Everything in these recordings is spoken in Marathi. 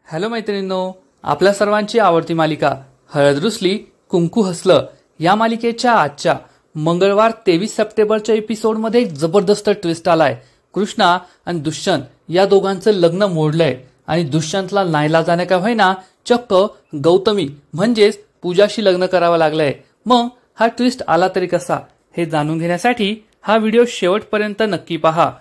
हॅलो मैत्रिणींनो, आपल्या सर्वांची आवडती मालिका हळद रुसली कुंकू हसलं या मालिकेच्या आजच्या मंगळवार 23 सप्टेंबरच्या एपिसोडमध्ये एक जबरदस्त ट्विस्ट आलाय। कृष्णा आणि दुष्यंत या दोघांचं लग्न मोडलंय आणि दुष्यंतला नाईलाजाने का होईना चक्क गौतमी म्हणजेच पूजाशी लग्न करावं लागलंय। मग हा ट्विस्ट आला तरी कसा हे जाणून घेण्यासाठी हा व्हिडिओ शेवटपर्यंत नक्की पहा।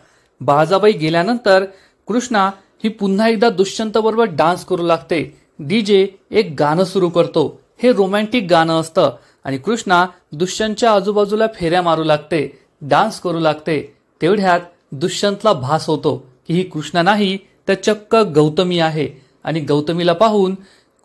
बाळजाबाई गेल्यानंतर कृष्णा ही पुन्हा एकदा दुष्यंत बरोबर डान्स करू लागते। डीजे एक गाणं सुरू करतो, हे रोमॅन्टिक गाणं असतं आणि कृष्णा दुष्यंतच्या आजूबाजूला फेऱ्या मारू लागते, डान्स करू लागते। तेवढ्यात दुष्यंतला भास होतो की ही कृष्णा नाही तर चक्क गौतमी आहे आणि गौतमीला पाहून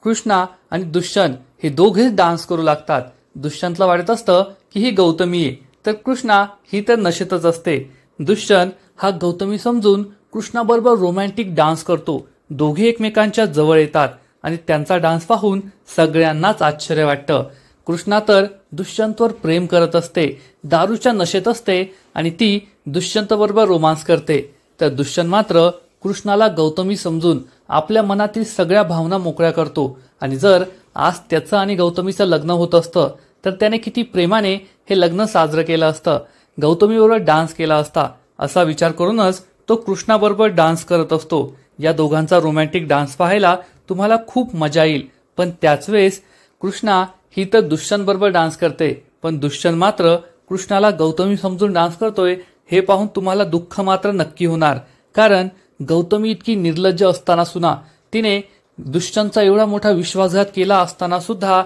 कृष्णा आणि दुष्यंत हे दोघेच डान्स करू लागतात। दुष्यंतला वाटत असतं की ही गौतमी आहे तर कृष्णा ही तर नशेतच असते। दुष्यंत हा गौतमी समजून कृष्णाबरोबर रोमॅन्टिक डान्स करतो। दोघे एकमेकांच्या जवळ येतात आणि त्यांचा डान्स पाहून सगळ्यांनाच आश्चर्य वाटतं। कृष्णा तर दुष्यंतवर प्रेम करत असते, दारूच्या नशेत असते आणि ती दुष्यंत बरोबर रोमांस करते। तर दुष्यंत मात्र कृष्णाला गौतमी समजून आपल्या मनातील सगळ्या भावना मोकळ्या करतो आणि जर आज त्याचं आणि गौतमीचं लग्न होत असतं तर त्याने किती प्रेमाने हे लग्न साजरं केलं असतं, गौतमीबरोबर डान्स केला असता असा विचार करूनच तो कृष्णाबरोबर डान्स करत असतो। या दोघांचा रोमॅन्टिक डान्स पाहायला तुम्हाला खूप मजा येईल, पण त्याच वेळेस कृष्णा ही तर दुष्यंत बरोबर डान्स करते पण दुष्यंत मात्र कृष्णाला गौतमी समजून डान्स करतोय हे पाहून तुम्हाला दुःख मात्र नक्की होणार। कारण गौतमी इतकी निर्लज्ज असताना सुद्धा तिने दुष्यंतचा एवढा मोठा विश्वासघात केला असताना सुद्धा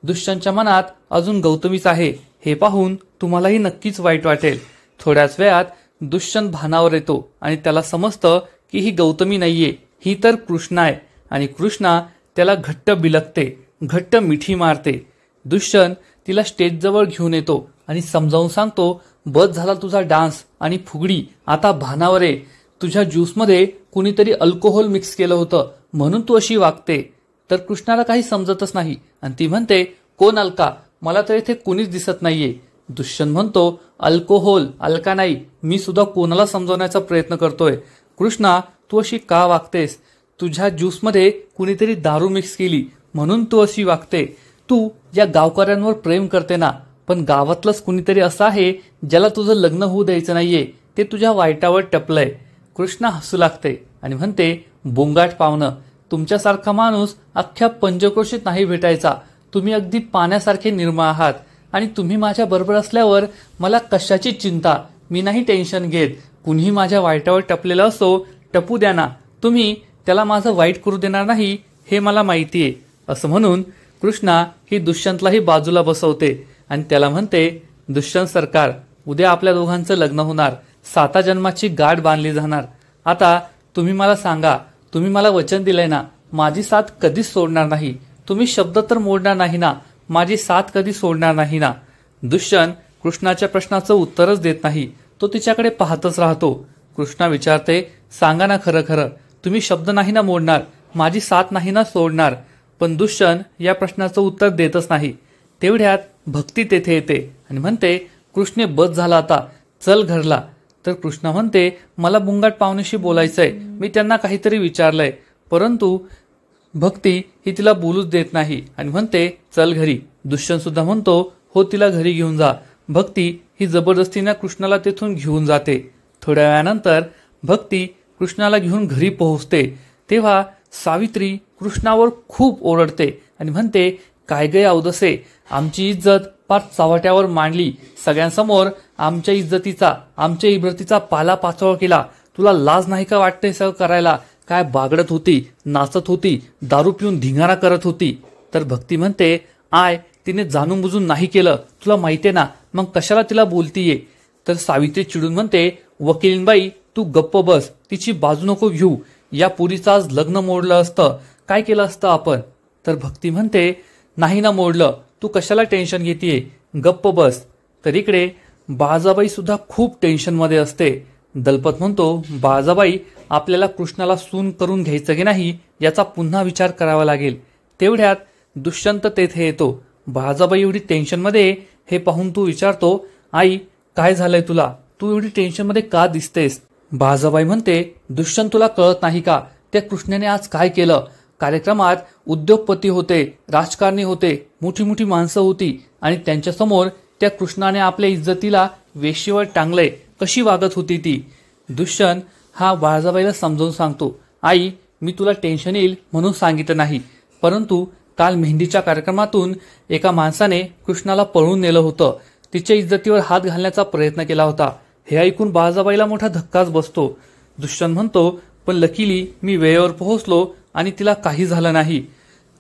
दुष्यंतच्या मनात अजून गौतमीच आहे हे पाहून तुम्हालाही नक्कीच वाईट वाटेल। थोड्याच वेळात दुष्यंत भानावर येतो आणि त्याला समजतं की ही गौतमी नाहीये, ही तर कृष्णा आहे आणि कृष्णा त्याला घट्ट बिलकते, घट्ट मिठी मारते। दुष्यंत तिला स्टेजजवळ घेऊन येतो आणि समजावून सांगतो, बस झाला तुझा डान्स आणि फुगडी, आता भानावर ये। तुझ्या ज्यूसमध्ये कुणीतरी अल्कोहोल मिक्स केलं होतं म्हणून तू अशी वागते। तर कृष्णाला काही समजतच नाही आणि ती म्हणते, कोण अलका, मला तर इथे कुणीच दिसत नाहीये। दुष्यंत म्हणतो, अल्कोहोल अलका नाही, मी सुद्धा कोणाला समजवण्याचा प्रयत्न करतोय। कृष्णा तू अशी का वागतेस, तुझ्या ज्यूसमध्ये कुणीतरी दारू मिक्स केली म्हणून तू अशी वागते। तू या गावकऱ्यांवर प्रेम करते ना, पण गावातलंच कुणीतरी असं आहे ज्याला तुझं लग्न होऊ द्यायचं नाहीये, ते तुझ्या वाईटावर टपलंय। कृष्णा हसू लागते आणि म्हणते, बोंगाट पावनं, तुमच्यासारखा माणूस अख्ख्या पंचक्रोशीत नाही भेटायचा। तुम्ही अगदी पाण्यासारखे निर्मळ आहात आणि तुम्ही माझ्या बरोबर असल्यावर मला कशाची चिंता, मी नाही टेन्शन घेत। कुणीही माझ्या वाईटावर टपलेलं असो, टपू द्या ना, तुम्ही त्याला माझं वाईट करू देणार नाही हे मला माहितीये। असं म्हणून कृष्णा ही दुष्यंतलाही बाजूला बसवते आणि त्याला म्हणते, दुष्यंत सरकार, उद्या आपल्या दोघांचं लग्न होणार, 7 जन्माची गाठ बांधली जाणार। आता तुम्ही मला सांगा, तुम्ही मला वचन दिलंय ना, माझी साथ कधीच सोडणार नाही, तुम्ही शब्द तर मोडणार नाही ना, माझी साथ कधी सोडणार नाही ना। दुष्यंत कृष्णाच्या प्रश्नाचं उत्तरच देत नाही, तो तिच्याकडे पाहतच राहतो। कृष्णा विचारते, सांगा ना खरं खरं, तुम्ही शब्द नाही ना मोडणार, माझी साथ नाही ना सोडणार। पण दुष्यंत या प्रश्नाचं उत्तर देतच नाही। तेवढ्यात भक्ती तेथे येते आणि म्हणते, कृष्णे बस झाला आता, चल घरला। तर कृष्णा म्हणते, मला बुंगाट पाहुण्याशी बोलायचंय, मी त्यांना काहीतरी विचारलंय। परंतु भक्ती ही तिला बोलूच देत नाही आणि म्हणते, चल घरी। दुष्यंत सुद्धा म्हणतो, हो तिला घरी घेऊन जा। भक्ती ही जबरदस्तीने कृष्णाला तेथून घेऊन जाते। थोड्या वेळानंतर भक्ती कृष्णाला घेऊन घरी पोहोचते तेव्हा सावित्री कृष्णावर खूप ओरडते आणि म्हणते, काय गे अवदसे, आमची इज्जत पार चव्हाट्यावर मांडली, सगळ्यांसमोर आमच्या इज्जतीचा, आमच्या इब्रतीचा पाला पाचोळा केला, तुला लाज नाही का वाटते सगळं करायला? काय बागडत होती, नाचत होती, दारू पिऊन धिंगाणा करत होती। तर भक्ती म्हणते, आय तिने जाणून बुजून नाही केलं, तुला माहितीये ना, मग कशाला तिला बोलतीये? तर सावित्री चिडून म्हणते, वकीलबाई तू गप्प बस, तिची बाजू नको घेऊ, या पुरीचं आज लग्न मोडलं असतं, काय केलं असतं आपण? तर भक्ती म्हणते, नाही ना मोडलं, तू कशाला टेन्शन घेतीये, गप्प बस। तर इकडे बाळजाबाई सुद्धा खूप टेन्शनमध्ये असते। दलपत म्हणतो, बाळजाबाई आपल्याला कृष्णाला सून करून घ्यायचं की नाही याचा पुन्हा विचार करावा लागेल। तेवढ्यात दुष्यंत तेथे येतो। बाळजाबाई एवढी टेन्शनमध्ये हे पाहून तू विचारतो, आई काय झालंय तुला, तू एवढी टेन्शनमध्ये का दिसतेस? बाळजाबाई म्हणते, दुष्यंत तुला कळत नाही का, त्या कृष्णाने आज काय केलं? कार्यक्रमात उद्योगपती होते, राजकारणी होते, मोठी मोठी माणसं होती आणि त्यांच्यासमोर त्या कृष्णाने आपल्या इज्जतीला वेशीवर टांगले कशी वागत होती ती. दुष्यंत हा बाळजाबाईला समजावून सांगतो, आई मी तुला टेन्शन येईल म्हणून सांगितलं नाही, परंतु काल मेहंदीच्या कार्यक्रमातून एका माणसाने कृष्णाला पळून नेलं होतं, तिच्या इज्जतीवर हात घालण्याचा प्रयत्न केला होता. हे ऐकून बाळजाबाईला मोठा धक्काच बसतो. दुष्यंत म्हणतो, पण लकीली मी वेळेवर पोहोचलो आणि तिला काही झालं नाही.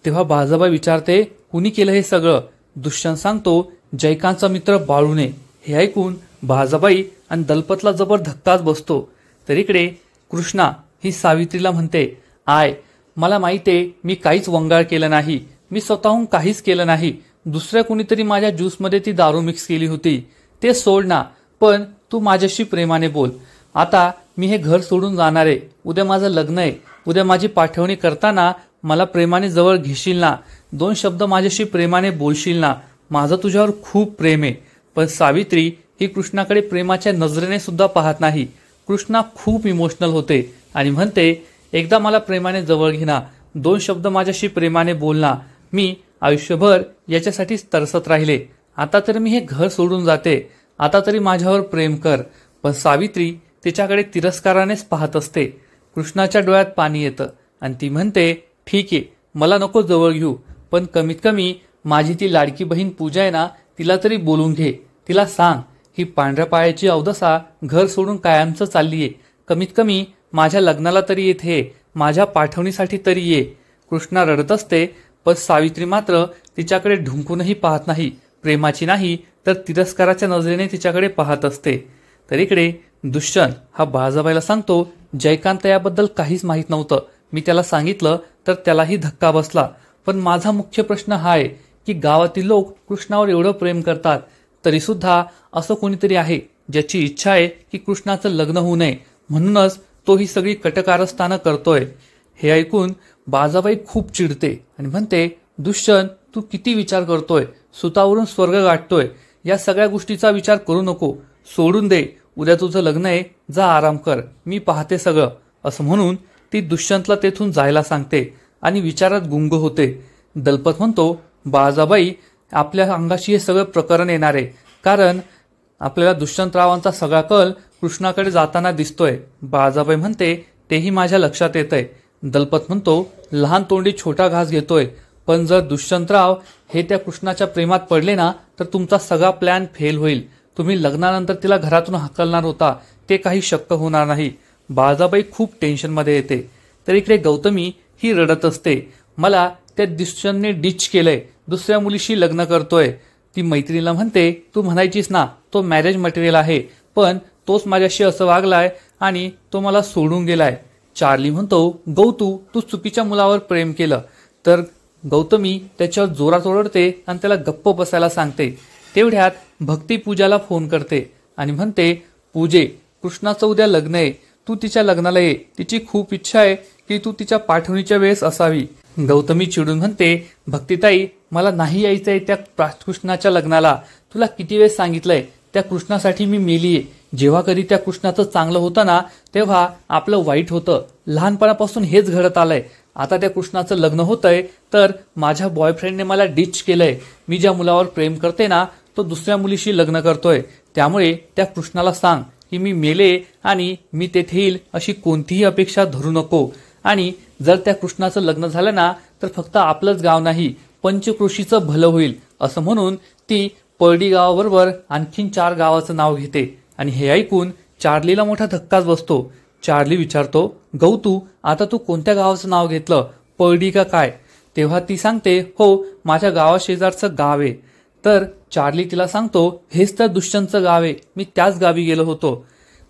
तेव्हा बाळजाबाई विचारते, कुणी केलं हे सगळं? दुष्यंत सांगतो, जयकांतचा मित्र बाळूने. हे ऐकून बाळजाबाई आणि दलपतला जबर धक्काच बसतो. तर इकडे कृष्णा ही सावित्रीला म्हणते, आय मला माहितीये मी काहीच वंगाळ केलं नाही, मी स्वतःहून काहीच केलं नाही, दुसऱ्या कुणीतरी माझ्या ज्यूसमध्ये ती दारू मिक्स केली होती, ते सोड ना, पण तू माझ्याशी प्रेमाने बोल. आता मी हे घर सोडून जाणार आहे, उद्या माझं लग्न आहे, उद्या माझी पाठवणी करताना मला प्रेमाने जवळ घेशील ना, 2 शब्द माझ्याशी प्रेमाने बोलशील ना, माझं तुझ्यावर खूप प्रेम आहे. पण सावित्री ही कृष्णाकडे प्रेमाच्या नजरेने सुद्धा पाहत नाही. कृष्णा खूप इमोशनल होते आणि म्हणते, एकदा मला प्रेमाने जवळ घे ना, 2 शब्द माझ्याशी प्रेमाने बोल ना, मी आयुष्यभर याच्यासाठीच तरसत राहिले, आता तरी मी हे घर सोडून जाते, आता तरी माझ्यावर प्रेम कर. पण सावित्री तिच्याकडे तिरस्कारानेच पाहत असते. कृष्णाच्या डोळ्यात पाणी येतं आणि ती म्हणते, ठीक आहे मला नको जवळ घेऊ, पण कमीत कमी माझी ती लाडकी बहीण पूजा आहे ना, तिला तरी बोलून घे, तिला सांग ही पांढऱ्या पायाची अवदसा घर सोडून कायमचं चाललीये, कमीत कमी माझ्या लग्नाला तरी येथे, माझ्या पाठवणीसाठी तरी ये. कृष्णा रडत असते, पण सावित्री मात्र तिच्याकडे ढुंकूनही पाहत नाही, प्रेमाची नाही तर तिरस्काराच्या नजरेने तिच्याकडे पाहत असते. तर इकडे दुष्यंत हा बाळजाबाईला सांगतो, जयकांत याबद्दल काहीच माहीत नव्हतं, मी त्याला सांगितलं तर त्यालाही धक्का बसला, पण माझा मुख्य प्रश्न हा आहे की गावातील लोक कृष्णावर एवढं प्रेम करतात, तरी सुद्धा असं कोणीतरी आहे ज्याची इच्छा आहे की कृष्णाचं लग्न होऊ नये, म्हणूनच तो ही सगळी कटकारस्थानं करतोय. हे ऐकून बाळजाबाई खूप चिडते आणि म्हणते, दुष्यंत तू किती विचार करतोय, सुतावरून स्वर्ग गाठतोय, या सगळ्या गोष्टीचा विचार करू नको, सोडून दे, उद्या तुझं लग्न आहे, जा आराम कर, मी पाहते सगळं. असं म्हणून ती दुष्यंतला तेथून जायला सांगते आणि विचारात गुंग होते. दलपत म्हणतो, बाळजाबाई आपल्या अंगाशी हे सगळं प्रकरण येणार आहे, कारण आपल्याला दुष्यंतरावांचा सगळा कल कृष्णाकडे जाताना दिसतोय. बाळजाबाई म्हणते, तेही माझ्या लक्षात येतंय. दलपत म्हणतो, लहान तोंडी छोटा घास घेतोय, पण जर दुष्यंतराव हे त्या कृष्णाच्या प्रेमात पडले ना, तर तुमचा सगळा प्लॅन फेल होईल. तुम्ही लग्नानंतर तिला घरातून हाकलणार होता, ते काही शक्य होणार नाही. बाळजाबाई खूप टेन्शनमध्ये येते. तर इकडे गौतमी ही रडत असते, मला त्या दुष्यंतने डिच केलंय, दुसऱ्या मुलीशी लग्न करतोय. ती मैत्रिणीला म्हणते, तू म्हणायचीस ना तो मॅरेज मटेरियल आहे, पण तोच माझ्याशी असं वागलाय आणि तो मला सोडून गेलाय. चार्ली म्हणतो, गौतू तू चुकीच्या मुलावर प्रेम केलं. तर गौतमी त्याच्यावर जोरात ओरडते आणि त्याला गप्प बसायला सांगते. तेवढ्यात भक्ती पूजाला फोन करते आणि म्हणते, पूजे कृष्णाचं उद्या लग्न आहे, तू तिच्या लग्नाला ये, तिची खूप इच्छा आहे की तू तिच्या पाठवणीच्या वेळेस असावी. गौतमी चिडून म्हणते, भक्तिताई मला नाही यायचंय त्या कृष्णाच्या लग्नाला, तुला किती वेळेस सांगितलंय, त्या कृष्णासाठी मी मेलीये. जेव्हा कधी त्या कृष्णाचं चांगलं होतं ना, तेव्हा आपलं वाईट होतं, लहानपणापासून हेच घडत आलंय. आता त्या कृष्णाचं लग्न होतंय तर माझ्या बॉयफ्रेंडने मला डिच केलंय, मी ज्या मुलावर प्रेम करते ना तो दुसऱ्या मुलीशी लग्न करतोय, त्यामुळे त्या कृष्णाला सांग की मी मेले आणि मी तेथे येईल अशी कोणतीही अपेक्षा धरू नको. आणि जर त्या कृष्णाचं लग्न झालं ना तर फक्त आपलंच गाव नाही, पंचक्रोशीचं भलं होईल. असं म्हणून ती परडी गावाबरोबर आणखीन 4 गावाचं नाव घेते. आणि हे ऐकून चार्लीला मोठा धक्काच बसतो. चार्ली विचारतो, गौतू आता तू कोणत्या गावाचं नाव घेतलं, परडी का काय? तेव्हा ती सांगते, हो माझ्या गावाशेजारचं गाव आहे. तर चार्ली तिला सांगतो, हेच तर दुष्यंतचं गाव आहे, मी त्याच गावी गेलो होतो.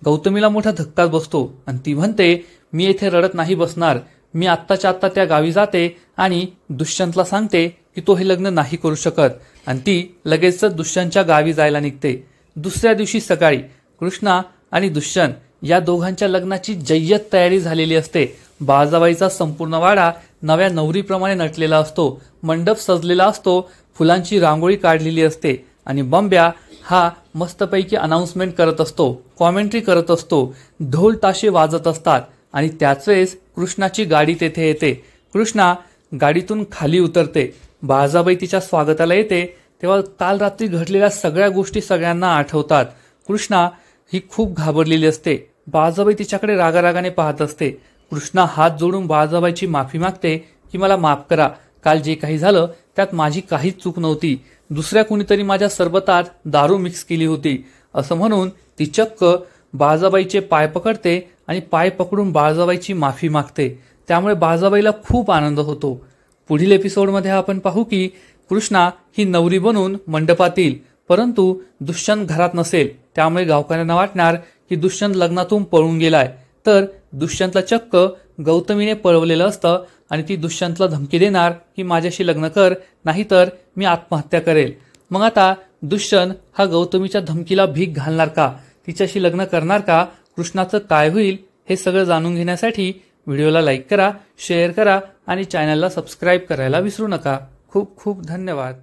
गौतमीला मोठा धक्काच बसतो आणि ती म्हणते, मी येथे रडत नाही बसणार, मी आत्ताच्या आत्ता त्या गावी जाते आणि दुष्यंतला सांगते की तो हे लग्न नाही करू शकत. आणि ती लगेच दुष्यंतच्या गावी जायला निघते. दुसऱ्या दिवशी सकाळी कृष्णा आणि दुष्यंत या दोघांच्या लग्नाची जय्यत तयारी झालेली असते. बाळजाबाईचा संपूर्ण वाडा नव्या नवरीप्रमाणे नटलेला असतो, मंडप सजलेला असतो, फुलांची रांगोळी काढलेली असते आणि बंब्या हा मस्तपैकी अनाउन्समेंट करत असतो, कॉमेंट्री करत असतो, ढोल ताशे वाजत असतात. आणि त्याच वेळेस कृष्णाची गाडी तेथे येते. कृष्णा गाडीतून खाली उतरते. बाळजाबाई तिच्या स्वागताला येते तेव्हा काल रात्री घडलेल्या सगळ्या गोष्टी सगळ्यांना आठवतात. कृष्णा ही खूप घाबरलेली असते. बाळजाबाई तिच्याकडे रागारागाने पाहत असते. कृष्णा हात जोडून बाळजाबाईची माफी मागते की मला माफ करा, काल जे काही झालं त्यात माझी काहीच चूक नव्हती. दुसऱ्या कुणीतरी माझ्या सरबतात दारू मिक्स केली होती असं म्हणून ती चक्क बाळजाबाईचे पाय पकडते आणि पाय पकडून बाळजाबाईची माफी मागते. त्यामुळे बाळजाबाईला खूप आनंद होतो. पुढील एपिसोडमध्ये आपण पाहू की कृष्णा ही नवरी बनून मंडपात येईल, परंतु दुष्यंत घरात नसेल. त्यामुळे गावकऱ्यांना वाटणार की दुष्यंत लग्नातून पळून गेलाय. तर दुष्यंतला चक्क गौतमीने पळवलेलं असतं आणि ती दुष्यंतला धमकी देणार की माझ्याशी लग्न कर, नाहीतर मी आत्महत्या करेल. मग आता दुष्यंत हा गौतमीच्या धमकीला भीक घालणार का, तिच्याशी लग्न करणार का, कृष्णाचं काय होईल हे सगळं जाणून घेण्यासाठी व्हिडिओला लाईक करा, शेअर करा आणि चॅनलला सबस्क्राईब करायला विसरू नका. खूप खूप धन्यवाद.